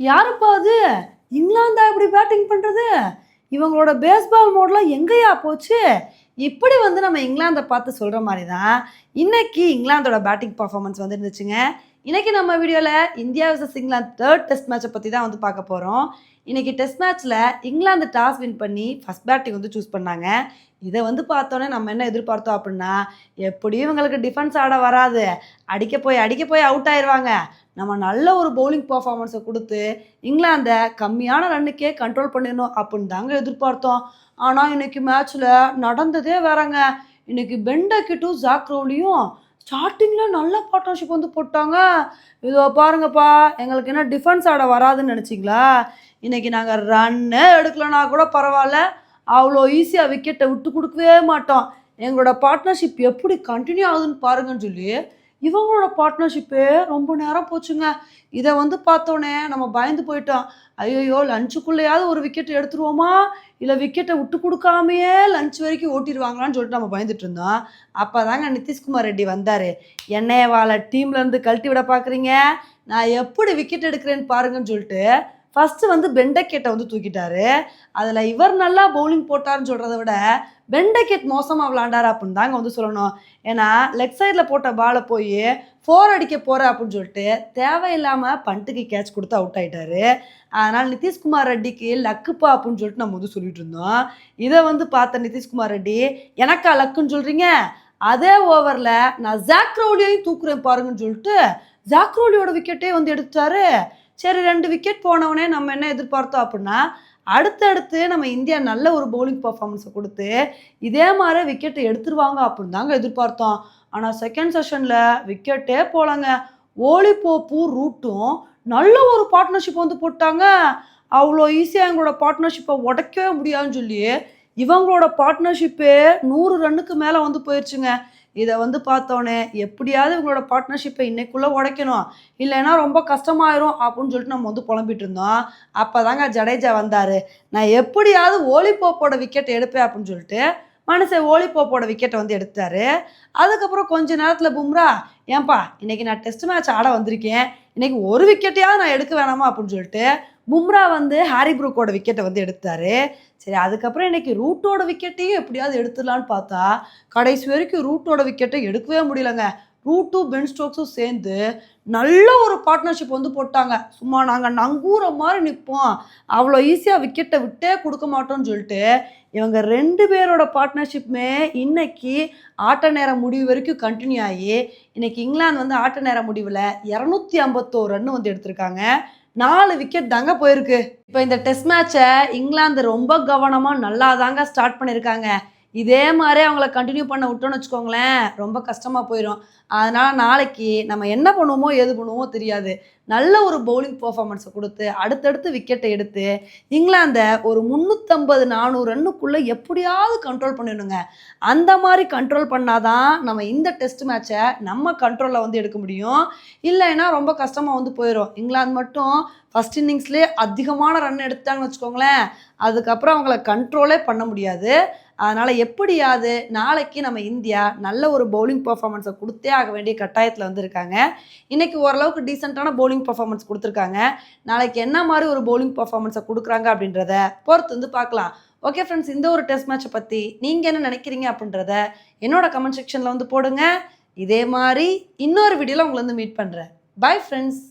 யாருப்பா அது? இங்கிலாந்தா இப்படி பேட்டிங் பண்றது? இவங்களோட பேஸ்பால் மோட்லாம் எங்கேயா போச்சு? இப்படி வந்து நம்ம இங்கிலாந்த பார்த்து சொல்ற மாரி தான், இன்னைக்கு இங்கிலாந்தோட பேட்டிங் பெர்ஃபார்மன்ஸ் வந்து இருந்துச்சுங்க. இன்னைக்கு நம்ம வீடியோல India versus England 3rd test மேட்ச பத்தி தான் வந்து பார்க்க போறோம். இன்னைக்கு டெஸ்ட் மேட்ச்ல இங்கிலாந்து டாஸ் வின் பண்ணி ஃபர்ஸ்ட் பேட்டிங் வந்து சூஸ் பண்ணாங்க. இத வந்து பார்த்தோனே நம்ம என்ன எதிர்பார்த்தோம் அப்படின்னா, எப்படியும் இவங்களுக்கு டிஃபென்ஸ் ஆட வராது. அடிக்க போய் அவுட் ஆயிருவாங்க. நம்ம நல்ல ஒரு பவுலிங் பெர்ஃபார்மன்ஸ குடுத்து, இங்கிலாந்த கம்மியான ரன்னுக்கே கண்ட்ரோல் பண்ணிடணும் அப்படின்னு தாங்க எதிர்பார்த்தோம். ஆனா, இன்னைக்கு மேட்ச்ல நடந்ததே வேறங்க. இன்னைக்கு பெண்டக்கிட்டும், ஜாக் ரோலியும் ஸ்டார்ட்டிங்ல நல்ல பார்ட்னர்ஷிப் வந்து போட்டாங்க. இதோ பாருங்கப்பா, எங்களுக்கு என்ன டிஃபென்ஸ் ஆட வராதுன்னு நெனச்சீங்களா? இன்னைக்கு நாங்க ரன்னே எடுக்கலனா கூட பரவால்ல, அவ்வளோ ஈஸியா விக்கெட்ட விட்டு குடுக்கவே மாட்டோம். எங்களோட பார்ட்னர்ஷிப் எப்படி கன்டின்யூ ஆகுதுன்னு பாருங்கன்னு சொல்லி இவங்களோட பார்ட்னர்ஷிப்பே ரொம்ப நேரம் போச்சுங்க. இத வந்து பார்த்தோனே நம்ம பயந்து போயிட்டோம். ஐயய்யோ! லஞ்சுக்குள்ளேயாவது ஒரு விக்கெட் எடுத்துருவோமா? இல்ல விக்கெட்ட விட்டு குடுக்காமயே லஞ்ச் வரைக்கும் ஓட்டிருவாங்களான்னு சொல்லிட்டு நம்ம பயந்துட்டு இருந்தோம். அப்பதாங்க நிதிஷ்குமார் ரெட்டி வந்தாரு. "என்னையவாள டீம்ல இருந்து கழட்டி விட பார்க்குறீங்க? நான் எப்படி விக்கெட் எடுக்கிறேன்னு பாருங்கன்னு" சொல்லிட்டு ஃபர்ஸ்ட்டு வந்து பெண்டக்கேட்ட வந்து தூக்கிட்டாரு. அதுல இவர் நல்லா பவுலிங் போட்டாருன்னு சொல்றத விட, பெண்டக்கேட் மோசமா விளையாண்டாரு அப்படின்னு தாங்க வந்து சொல்லணும். ஏன்னா, லெக் சைட்ல போட்ட பால போயி 4 அடிக்க போறேன் அப்படின்னு சொல்லிட்டு, தேவையில்லாம பண்ட்டுக்கு கேட்ச் குடுத்து அவுட் ஆயிட்டாரு. அதனால நிதிஷ்குமார் ரெட்டிக்கு லக்குப்பா அப்படின்னு சொல்லிட்டு நம்ம வந்து சொல்லிட்டு இருந்தோம். இத வந்து பார்த்த நிதிஷ்குமார் ரெட்டி, "எனக்கா லக்குன்னு சொல்றீங்க? அதே ஓவர்ல நான் ஜாக் ரவுலியையும் தூக்குறேன் பாருங்கன்னு" சொல்லிட்டு, ஜாக் ரவுலியோட விக்கெட்டே வந்து எடுத்துட்டாரு. சரி 2 விக்கெட் போனவுனே நம்ம என்ன எதிர்பார்த்தோம் அப்படின்னா, அடுத்தடுத்து நம்ம இந்தியா நல்ல ஒரு பவுலிங் பெர்ஃபார்மன்ஸ குடுத்து, இதே மாரி விக்கெட்ட எடுத்துருவாங்க அப்படின்னு தாங்க எதிர்பார்த்தோம். ஆனா செகண்ட் செஷன்ல விக்கெட்டே போலங்க. ஓலி போப்பும், ரூட்டும் நல்ல ஒரு பார்ட்னர்ஷிப் வந்து போட்டாங்க. அவ்வளோ ஈஸியா எங்களோட பார்ட்னர்ஷிப்ப உடைக்கவே முடியாதுன்னு சொல்லி, இவங்களோட பார்ட்னர்ஷிப்பே 100 ரன்னுக்கு மேல வந்து போயிருச்சுங்க. இத வந்து பார்த்தோனே, எப்படியாவது இவங்களோட பார்ட்னர்ஷிப்ப இன்னைக்குள்ள உடைக்கணும். இல்லைன்னா ரொம்ப கஷ்டமாயிரும் அப்படின்னு சொல்லிட்டு நம்ம வந்து புலம்பிட்டு இருந்தோம். அப்பதாங்க ஜடேஜா வந்தாரு. நான் எப்படியாவது ஓலி போப்போட விக்கெட் எடுப்பேன் அப்படின்னு சொல்லிட்டு, மனுஷன் ஓலி போப்போட விக்கெட்ட வந்து எடுத்தாரு. அதுக்கப்புறம் கொஞ்ச நேரத்துல பும்ரா, "ஏன்பா இன்னைக்கு நான் டெஸ்ட் மேட்ச் ஆட வந்திருக்கேன். இன்னைக்கு ஒரு விக்கெட்டையாவது நான் எடுக்க வேணாமா?" அப்படின்னு சொல்லிட்டு, பும்ரா வந்து ஹாரி ப்ரூக்கோட விக்கெட்ட வந்து எடுத்தாரு. சரி அதுக்கப்புறம் இன்னைக்கு ரூட்டோட விக்கெட்டையும் எப்படியாவது எடுத்துடலான்னு பார்த்தா, கடைசி வரைக்கும் ரூட்டோட விக்கெட்ட எடுக்கவே முடியலங்க. ரூட்டும், பென் ஸ்டோக்ஸும் சேர்ந்து நல்ல ஒரு பார்ட்னர்ஷிப் வந்து போட்டாங்க. சும்மா நாங்க நங்கூர மாரி நிப்போம். அவ்வளோ ஈஸியா விக்கெட்ட விட்டே குடுக்க மாட்டோம்ன்னு சொல்லிட்டு, இவங்க 2 பேரோட பார்ட்னர்ஷிப்புமே இன்னைக்கு ஆட்ட நேர முடிவு வரைக்கும் கன்டின்யூ ஆயி, இன்னைக்கு இங்கிலாந்து வந்து ஆட்ட நேர முடிவுல 251 ரன் வந்து எடுத்திருக்காங்க. 4 விக்கெட் தாங்க போயிருக்கு. இப்ப இந்த டெஸ்ட் மேட்ச இங்கிலாந்து ரொம்ப கவனமா நல்லா தாங்க ஸ்டார்ட் பண்ணியிருக்காங்க. இதே மாரி அவங்கள கன்டின்யூ பண்ண விட்டோம்னு வச்சுக்கோங்களேன், ரொம்ப கஷ்டமா போயிரும். அதனால நாளைக்கு நம்ம என்ன பண்ணுவோமோ, ஏது பண்ணுவோமோ தெரியாது. நல்ல ஒரு பவுலிங் பெர்ஃபார்மன்ஸ குடுத்து, அடுத்தடுத்து விக்கெட்ட எடுத்து, இங்கிலாந்த ஒரு 350, 400 ரன்னுக்குள்ள எப்படியாவது கண்ட்ரோல் பண்ணிடணுங்க. அந்த மாரி கண்ட்ரோல் பண்ணா தான், நம்ம இந்த டெஸ்ட் மேட்ச நம்ம கண்ட்ரோல்ல வந்து எடுக்க முடியும். இல்லைன்னா ரொம்ப கஷ்டமா வந்து போயிரும். இங்கிலாந்து மட்டும் ஃபர்ஸ்ட் இன்னிங்ஸ்லயே அதிகமான ரன் எடுத்துட்டாங்கன்னு வச்சுக்கோங்களேன், அதுக்கப்புறம் அவங்கள கண்ட்ரோலே பண்ண முடியாது. அதனால எப்படியாவது நாளைக்கு நம்ம இந்தியா நல்ல ஒரு பவுலிங் பெர்ஃபார்மன்ஸ குடுத்தே ஆக வேண்டிய கட்டாயத்துல வந்து இருக்காங்க. இன்னைக்கு ஓரளவுக்கு டீசென்ட்டான பவுலிங் பெர்ஃபார்மன்ஸ் குடுத்துருக்காங்க. நாளைக்கு என்ன மாரி ஒரு பவுலிங் பெர்ஃபார்மன்ஸ குடுக்குறாங்க அப்படின்றத பொறுத்து வந்து பார்க்கலாம். ஓகே ஃப்ரெண்ட்ஸ், இந்த ஒரு டெஸ்ட் மேட்ச பத்தி நீங்க என்ன நினைக்கிறீங்க அப்படின்றத என்னோட கமெண்ட் செக்ஷன்ல வந்து போடுங்க. இதே மாரி இன்னொரு வீடியோல உங்கள வந்து மீட் பண்றேன். Bye friends.